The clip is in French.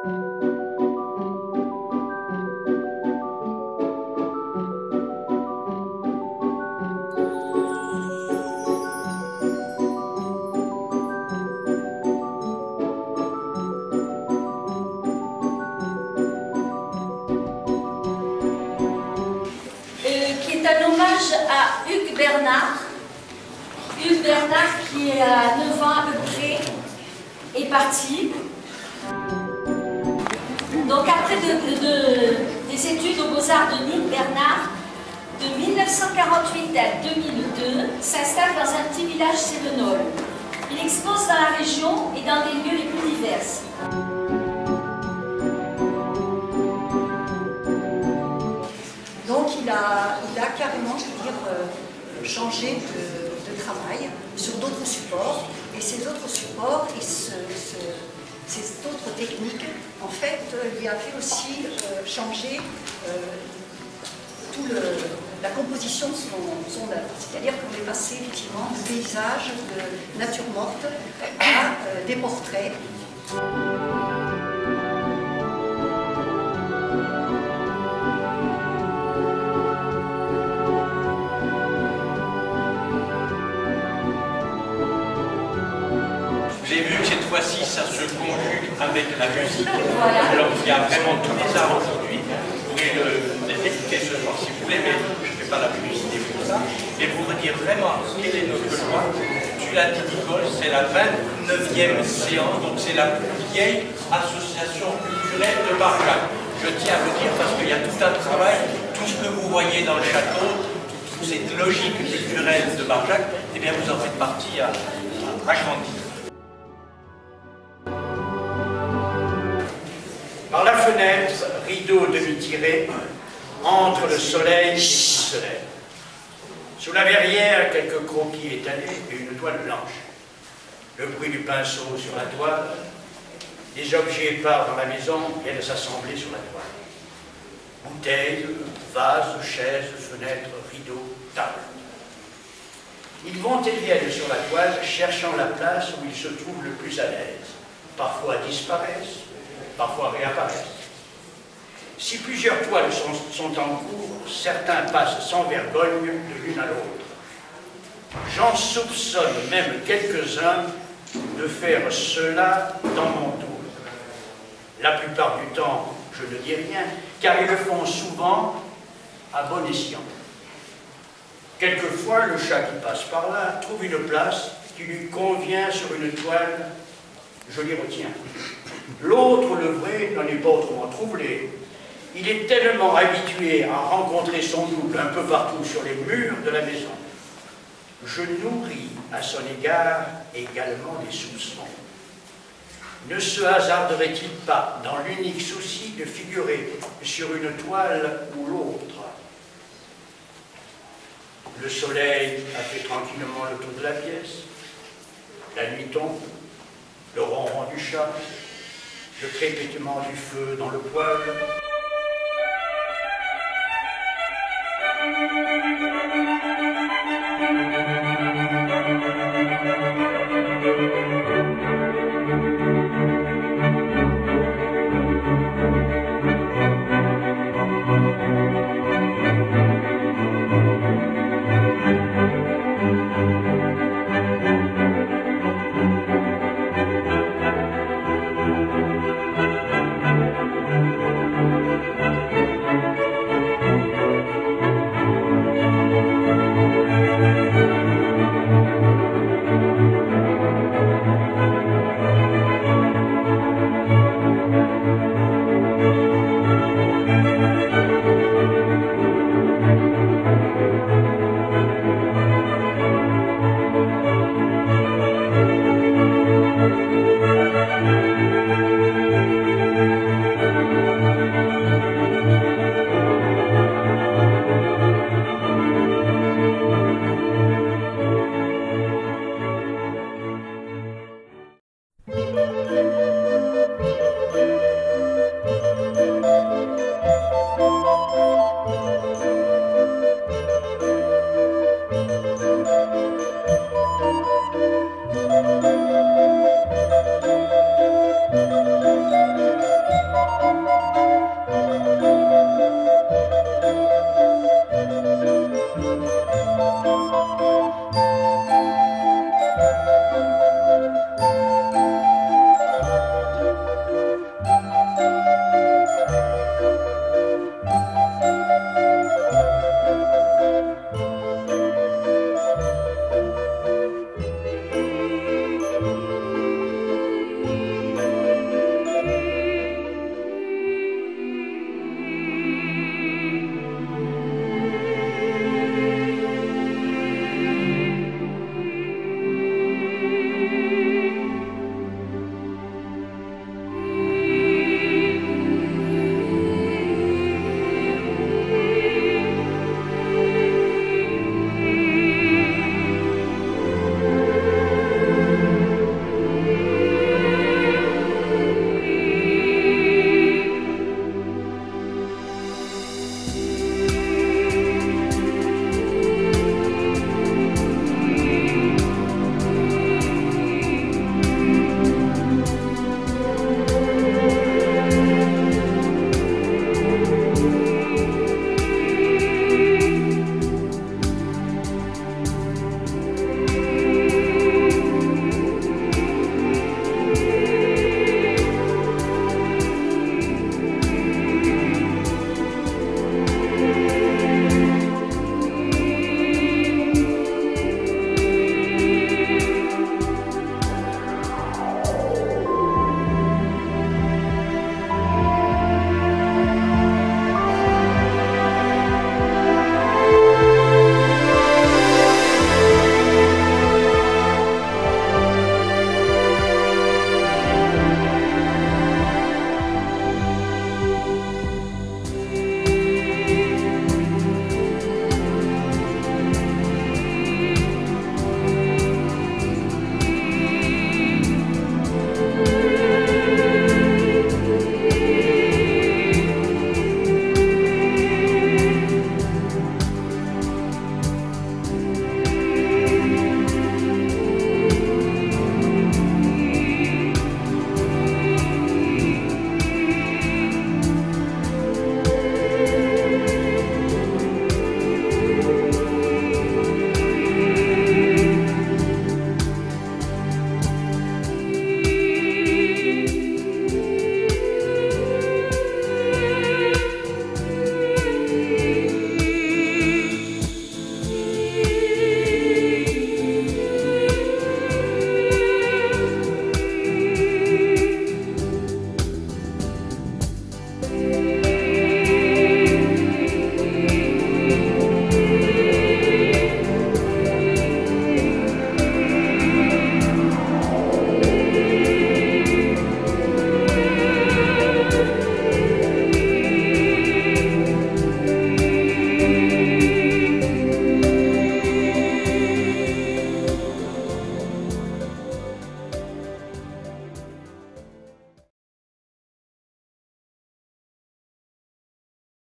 Qui est un hommage à Hugues Bernard. Hugues Bernard qui a 9 ans à peu près est parti. Donc après des études aux Beaux-Arts de Hugues Bernard, de 1948 à 2002, s'installe dans un petit village cévenol. Il expose dans la région et dans des lieux les plus divers. Donc il a carrément, je veux dire, changé de travail sur d'autres supports. Et ces autres supports et ces autres techniques, en fait, lui a fait aussi changer toute la composition de son œuvre. C'est-à-dire qu'on est passé effectivement de paysages, de nature morte à des portraits. J'ai vu que cette fois-ci, ça se conjugue avec la musique. Voilà. Alors, il y a vraiment tous les arts aujourd'hui. Vous pouvez l'écouter ce soir si vous voulez, mais je ne fais pas la publicité pour ça. Et pour vous dire vraiment quelle est notre joie, tu l'as dit, Nicole, c'est la 29e séance, donc c'est la plus vieille association culturelle de Barjac. Je tiens à vous dire parce qu'il y a tout un travail, tout ce que vous voyez dans le château, toute cette logique culturelle de Barjac, eh bien vous en faites partie à grandir. Par la fenêtre, rideau demi-tiré, entre le soleil et le soleil. Sous la verrière, quelques croquis étalés et une toile blanche. Le bruit du pinceau sur la toile, des objets épars dans la maison viennent s'assembler sur la toile. Bouteilles, vases, chaises, fenêtres, rideaux, tables. Ils vont et viennent sur la toile, cherchant la place où ils se trouvent le plus à l'aise. Parfois disparaissent, parfois réapparaissent. Si plusieurs toiles sont en cours, certains passent sans vergogne de l'une à l'autre. J'en soupçonne même quelques-uns de faire cela dans mon tour. La plupart du temps, je ne dis rien, car ils le font souvent à bon escient. Quelquefois, le chat qui passe par là trouve une place qui lui convient sur une toile, je l'y retiens. L'autre, le vrai, n'en est pas autrement troublé. Il est tellement habitué à rencontrer son double un peu partout sur les murs de la maison. Je nourris à son égard également des soupçons. Ne se hasarderait-il pas dans l'unique souci de figurer sur une toile ou l'autre? Le soleil a fait tranquillement le tour de la pièce. La nuit tombe, le ronron du chat, le crépitement du feu dans le poêle.